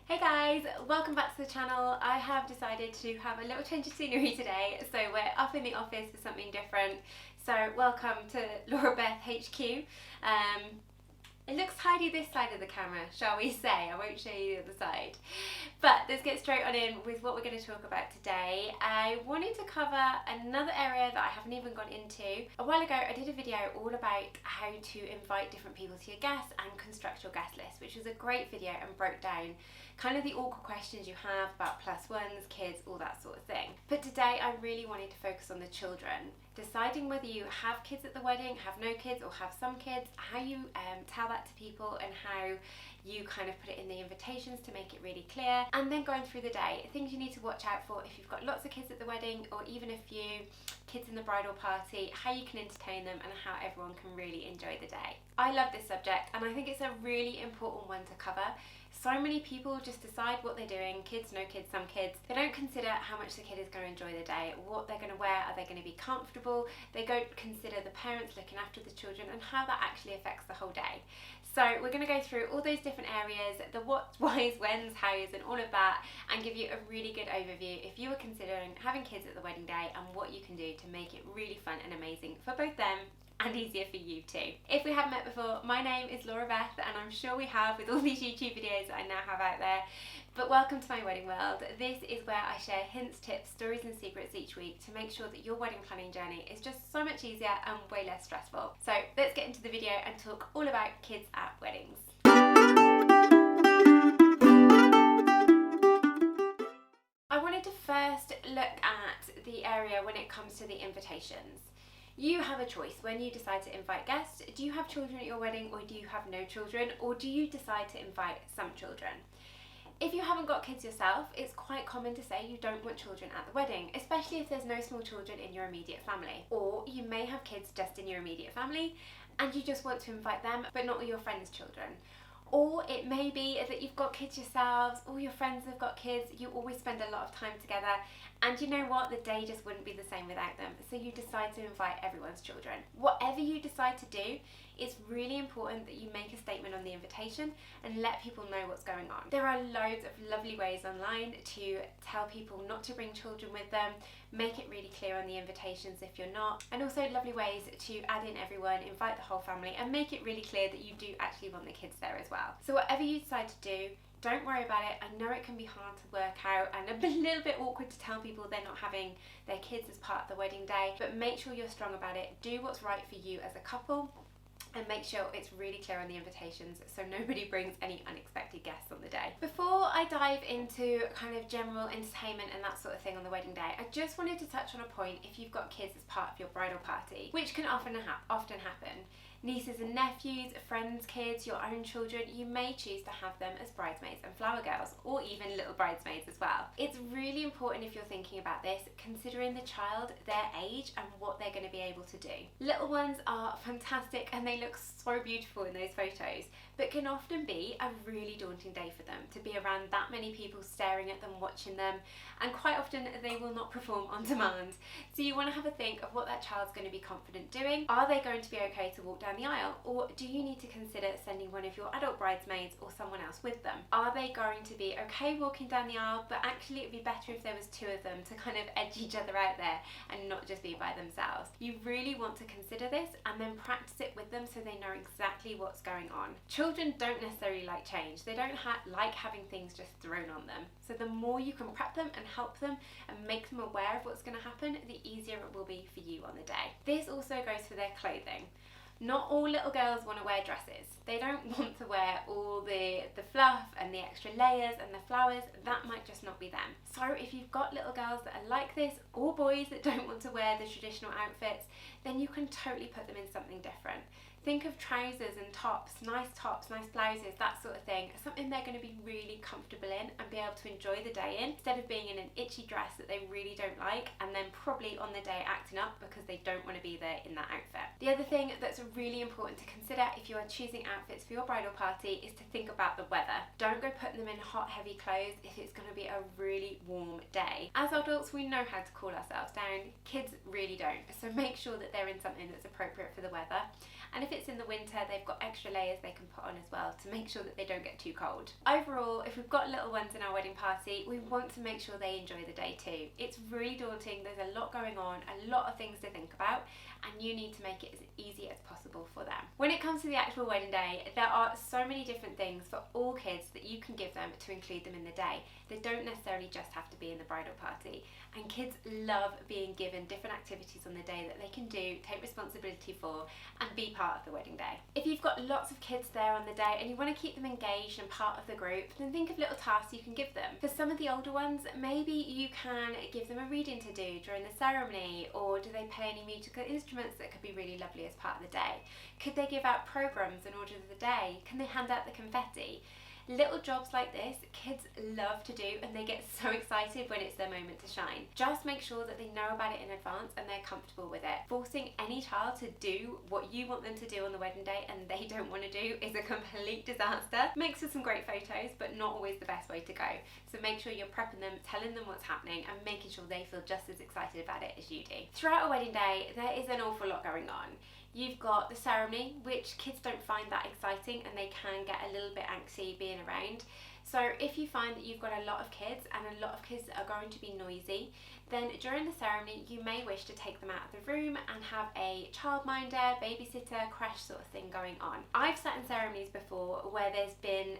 Hey guys, welcome back to the channel. I have decided to have a little change of scenery today, so we're up in the office for something different. So welcome to Laura Beth HQ. It looks tidy this side of the camera, shall we say. I won't show you the other side. But let's get straight on in with what we're going to talk about today. I wanted to cover another area that I haven't even gone into. A while ago I did a video all about how to invite different people to your guests and construct your guest list, which was a great video and broke down kind of the awkward questions you have about plus ones, kids, all that sort of thing. But today I really wanted to focus on the children. Deciding whether you have kids at the wedding, have no kids, or have some kids, how you tell that to people and how you kind of put it in the invitations to make it really clear. And then going through the day, things you need to watch out for if you've got lots of kids at the wedding or even a few kids in the bridal party, how you can entertain them and how everyone can really enjoy the day. I love this subject and I think it's a really important one to cover. So many people just decide what they're doing, kids, no kids, some kids. They don't consider how much the kid is going to enjoy the day, what they're going to wear, are they going to be comfortable? They don't consider the parents looking after the children and how that actually affects the whole day. So we're going to go through all those different areas, the what's, why's, when's, how's and all of that, and give you a really good overview if you were considering having kids at the wedding day and what you can do to make it really fun and amazing for both them and easier for you too. If we haven't met before, my name is Laura Beth and I'm sure we have with all these YouTube videos that I now have out there. But welcome to my wedding world. This is where I share hints, tips, stories and secrets each week to make sure that your wedding planning journey is just so much easier and way less stressful. So let's get into the video and talk all about kids at weddings. I wanted to first look at the area when it comes to the invitations. You have a choice when you decide to invite guests. Do you have children at your wedding or do you have no children, or do you decide to invite some children? If you haven't got kids yourself, it's quite common to say you don't want children at the wedding, especially if there's no small children in your immediate family. Or you may have kids just in your immediate family and you just want to invite them but not all your friends' children. Or it may be that you've got kids yourselves, all your friends have got kids, you always spend a lot of time together, and you know what, the day just wouldn't be the same without them, so you decide to invite everyone's children. Whatever you decide to do, it's really important that you make a statement on the invitation and let people know what's going on. There are loads of lovely ways online to tell people not to bring children with them, make it really clear on the invitations if you're not, and also lovely ways to add in everyone, invite the whole family, and make it really clear that you do actually want the kids there as well. So whatever you decide to do, don't worry about it. I know it can be hard to work out and a little bit awkward to tell people they're not having their kids as part of the wedding day, but make sure you're strong about it. Do what's right for you as a couple and make sure it's really clear on the invitations so nobody brings any unexpected guests on the day. Before I dive into kind of general entertainment and that sort of thing on the wedding day, I just wanted to touch on a point if you've got kids as part of your bridal party, which can often happen. Nieces and nephews, friends' kids, your own children, you may choose to have them as bridesmaids and flower girls, or even little bridesmaids as well. It's really important if you're thinking about this, considering the child, their age, and what they're going to be able to do. Little ones are fantastic and they look so beautiful in those photos, but can often be a really daunting day for them to be around that many people staring at them, watching them, and quite often they will not perform on demand. So you want to have a think of what that child's going to be confident doing. Are they going to be okay to walk down the aisle, or do you need to consider sending one of your adult bridesmaids or someone else with them? Are they going to be okay walking down the aisle, but actually it would be better if there was two of them to kind of edge each other out there and not just be by themselves? You really want to consider this and then practice it with them so they know exactly what's going on. Children don't necessarily like change. They don't like having things just thrown on them. So the more you can prep them and help them and make them aware of what's going to happen, the easier it will be for you on the day. This also goes for their clothing. Not all little girls want to wear dresses. They don't want to wear all the fluff and the extra layers and the flowers. That might just not be them. So if you've got little girls that are like this, or boys that don't want to wear the traditional outfits, then you can totally put them in something different. Think of trousers and tops, nice blouses, that sort of thing, something they're going to be really comfortable in and be able to enjoy the day in, instead of being in an itchy dress that they really don't like and then probably on the day acting up because they don't want to be there in that outfit. The other thing that's really important to consider if you are choosing outfits for your bridal party is to think about the weather. Don't go putting them in hot, heavy clothes if it's going to be a really warm day. As adults, we know how to cool ourselves down. Kids really don't. So make sure that they're in something that's appropriate for the weather. And if it's in the winter, they've got extra layers they can put on as well to make sure that they don't get too cold. Overall, if we've got little ones in our wedding party, we want to make sure they enjoy the day too. It's really daunting, there's a lot going on, a lot of things to think about, and you need to make it as easy as possible for them. When it comes to the actual wedding day, there are so many different things for all kids that you can give them to include them in the day. They don't necessarily just have to be in the bridal party, and kids love being given different activities on the day that they can do, take responsibility for, and be part of the wedding day. If you've got lots of kids there on the day and you want to keep them engaged and part of the group, then think of little tasks you can give them. For some of the older ones, maybe you can give them a reading to do during the ceremony, or do they play any musical instruments that could be really lovely as part of the day? Could they give out programs in order of the day? Can they hand out the confetti? Little jobs like this, kids love to do, and they get so excited when it's their moment to shine. Just make sure that they know about it in advance and they're comfortable with it. Forcing any child to do what you want them to do on the wedding day and they don't want to do is a complete disaster. Makes for some great photos, but not always the best way to go. So make sure you're prepping them, telling them what's happening, and making sure they feel just as excited about it as you do. Throughout a wedding day, there is an awful lot going on. You've got the ceremony, which kids don't find that exciting and they can get a little bit antsy being around. So if you find that you've got a lot of kids and a lot of kids that are going to be noisy, then during the ceremony you may wish to take them out of the room and have a childminder, babysitter, crash sort of thing going on. I've sat in ceremonies before where there's been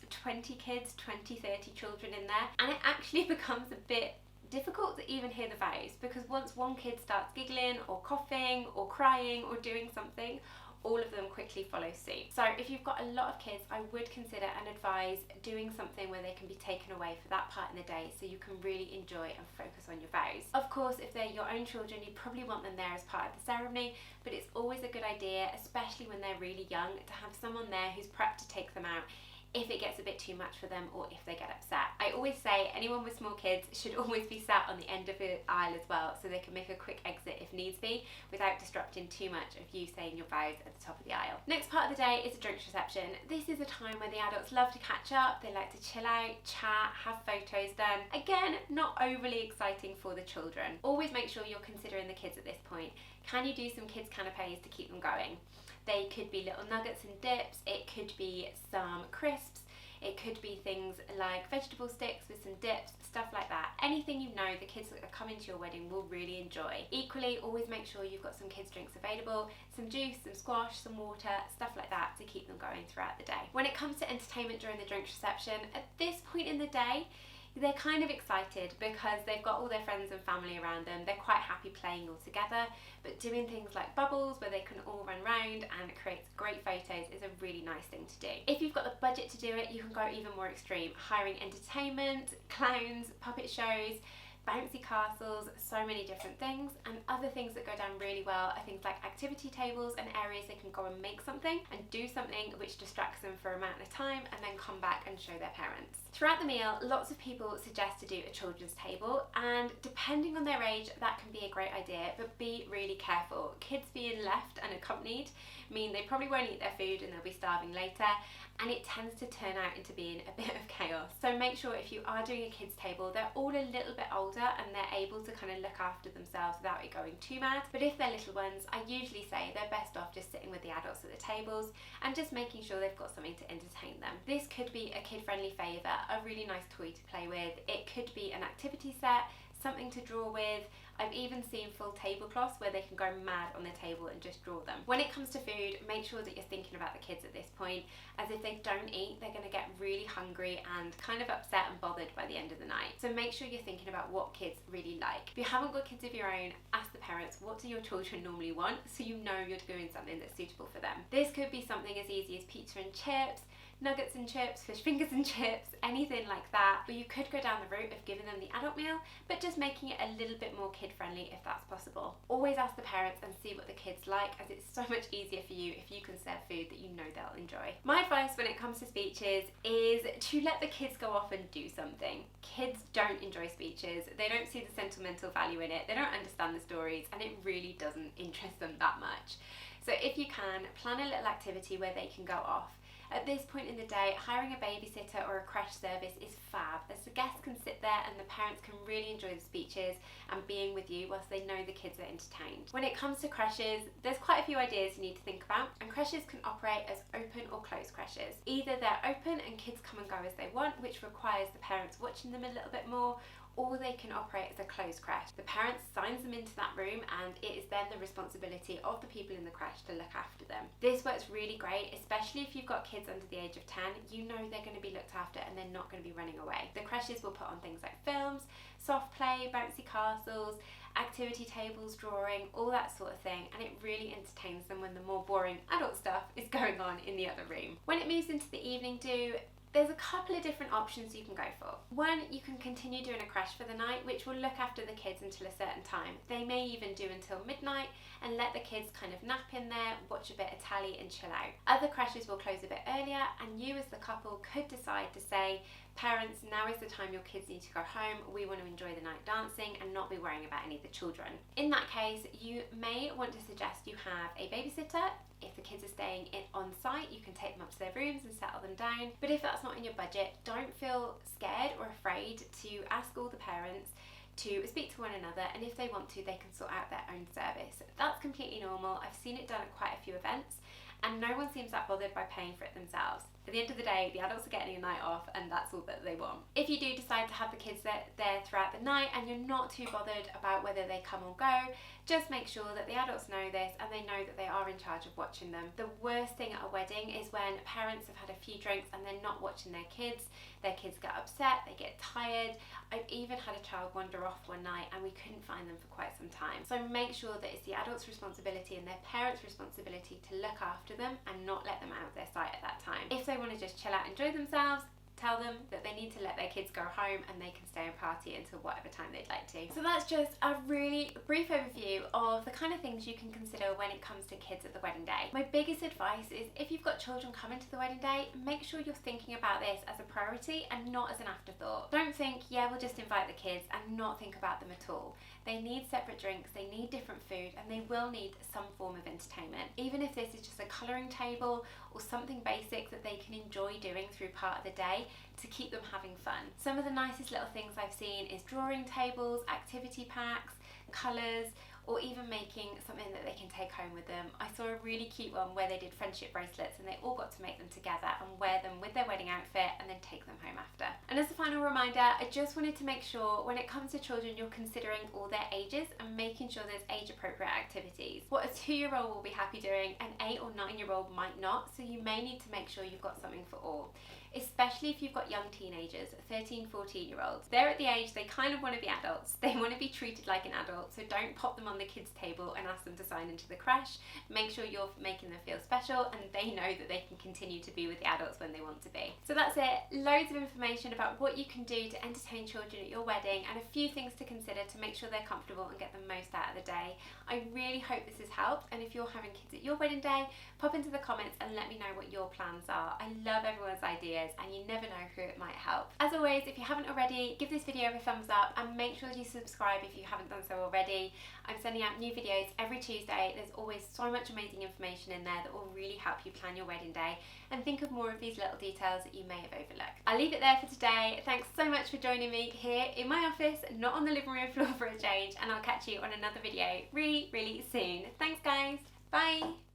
20 kids, 20, 30 children in there, and it actually becomes a bit difficult to even hear the vows, because once one kid starts giggling or coughing or crying or doing something, all of them quickly follow suit. So if you've got a lot of kids, I would consider and advise doing something where they can be taken away for that part in the day so you can really enjoy and focus on your vows. Of course, if they're your own children, you probably want them there as part of the ceremony, but it's always a good idea, especially when they're really young, to have someone there who's prepped to take them out if it gets a bit too much for them or if they get upset. I always say anyone with small kids should always be sat on the end of the aisle as well, so they can make a quick exit if needs be without disrupting too much of you saying your vows at the top of the aisle. Next part of the day is a drinks reception. This is a time where the adults love to catch up, they like to chill out, chat, have photos done. Again, not overly exciting for the children. Always make sure you're considering the kids at this point. Can you do some kids canapes to keep them going? They could be little nuggets and dips, it could be some crisps, it could be things like vegetable sticks with some dips, stuff like that. Anything you know the kids that are coming to your wedding will really enjoy. Equally, always make sure you've got some kids drinks available, some juice, some squash, some water, stuff like that to keep them going throughout the day. When it comes to entertainment during the drinks reception, at this point in the day, they're kind of excited because they've got all their friends and family around them. They're quite happy playing all together, but doing things like bubbles where they can all run round and it creates great photos is a really nice thing to do. If you've got the budget to do it, you can go even more extreme, hiring entertainment, clowns, puppet shows, bouncy castles, so many different things. And other things that go down really well are things like activity tables and areas they can go and make something and do something which distracts them for a amount of time and then come back and show their parents. Throughout the meal, lots of people suggest to do a children's table, and depending on their age that can be a great idea, but be really careful. Kids being left unaccompanied mean they probably won't eat their food and they'll be starving later, and it tends to turn out into being a bit of chaos. So make sure if you are doing a kids table, they're all a little bit older and they're able to kind of look after themselves without it going too mad. But if they're little ones, I usually say they're best off just sitting with the adults at the tables and just making sure they've got something to entertain them. This could be a kid-friendly favour, a really nice toy to play with. It could be an activity set, something to draw with. I've even seen full tablecloths where they can go mad on the table and just draw them. When it comes to food, make sure that you're thinking about the kids at this point, as if they don't eat, they're going to get really hungry and kind of upset and bothered by the end of the night. So make sure you're thinking about what kids really like. If you haven't got kids of your own, ask the parents, what do your children normally want, so you know you're doing something that's suitable for them. This could be something as easy as pizza and chips, nuggets and chips, fish fingers and chips, anything like that. Or you could go down the route of giving them the adult meal, but just making it a little bit more kid-friendly if that's possible. Always ask the parents and see what the kids like, as it's so much easier for you if you can serve food that you know they'll enjoy. My advice when it comes to speeches is to let the kids go off and do something. Kids don't enjoy speeches, they don't see the sentimental value in it, they don't understand the stories, and it really doesn't interest them that much. So if you can, plan a little activity where they can go off. At this point in the day, hiring a babysitter or a crash service is fab, as the guests can sit there and the parents can really enjoy the speeches and being with you whilst they know the kids are entertained. When it comes to crashes, there's quite a few ideas you need to think about, and crashes can operate as open or closed crashes. Either they're open and kids come and go as they want, which requires the parents watching them a little bit more, or they can operate as a closed crash. The parent signs them into that room and it is then the responsibility of the people in the crash to look after them. This works really great, especially if you've got kids under the age of 10. You know they're going to be looked after and they're not going to be running away. The crashes will put on things like films, soft play, bouncy castles, activity tables, drawing, all that sort of thing, and it really entertains them when the more boring adult stuff is going on in the other room. When it moves into the evening do, there's a couple of different options you can go for. One, you can continue doing a crash for the night, which will look after the kids until a certain time. They may even do until midnight and let the kids kind of nap in there, watch a bit of telly and chill out. Other crashes will close a bit earlier, and you as the couple could decide to say, parents, now is the time your kids need to go home. We want to enjoy the night dancing and not be worrying about any of the children. In that case, you may want to suggest you have a babysitter. If the kids are staying on site, you can take them up to their rooms and settle them down. But if that's not in your budget, don't feel scared or afraid to ask all the parents to speak to one another, and if they want to, they can sort out their own service. That's completely normal. I've seen it done at quite a few events, and no one seems that bothered by paying for it themselves. At the end of the day, the adults are getting a night off and that's all that they want. If you do decide to have the kids there throughout the night and you're not too bothered about whether they come or go, just make sure that the adults know this and they know that they are in charge of watching them. The worst thing at a wedding is when parents have had a few drinks and they're not watching their kids get upset, they get tired. I've even had a child wander off one night and we couldn't find them for quite some time. So make sure that it's the adult's responsibility and their parents' responsibility to look after them and not let them out of their sight at that time. If they want to just chill out and enjoy themselves, tell them that they need to let their kids go home and they can stay and party until whatever time they'd like to. So that's just a really brief overview of the kind of things you can consider when it comes to kids at the wedding day. My biggest advice is, if you've got children coming to the wedding day, make sure you're thinking about this as a priority and not as an afterthought. Don't think, yeah, we'll just invite the kids, and not think about them at all. They need separate drinks, they need different food, and they will need some form of entertainment. Even if this is just a colouring table or something basic that they can enjoy doing through part of the day to keep them having fun. Some of the nicest little things I've seen is drawing tables, activity packs, colours, or even making something that they can take home with them. I saw a really cute one where they did friendship bracelets and they all got to make them together and wear them with their wedding outfit and then take them home after. And as a final reminder, I just wanted to make sure when it comes to children, you're considering all their ages and making sure there's age appropriate activities. What a 2-year-old will be happy doing, an 8 or 9-year-old might not, so you may need to make sure you've got something for all. Especially if you've got young teenagers, 13, 14-year-olds. They're at the age they kind of want to be adults. They want to be treated like an adult, so don't pop them on the kids' table and ask them to sign into the crash. Make sure you're making them feel special and they know that they can continue to be with the adults when they want to be. So that's it. Loads of information about what you can do to entertain children at your wedding and a few things to consider to make sure they're comfortable and get the most out of the day. I really hope this has helped, and if you're having kids at your wedding day, pop into the comments and let me know what your plans are. I love everyone's ideas, and you never know who it might help. As always, if you haven't already, give this video a thumbs up and make sure you subscribe if you haven't done so already. I'm sending out new videos every Tuesday. There's always so much amazing information in there that will really help you plan your wedding day and think of more of these little details that you may have overlooked. I'll leave it there for today. Thanks so much for joining me here in my office, not on the living room floor for a change, and I'll catch you on another video really, really soon. Thanks guys, bye!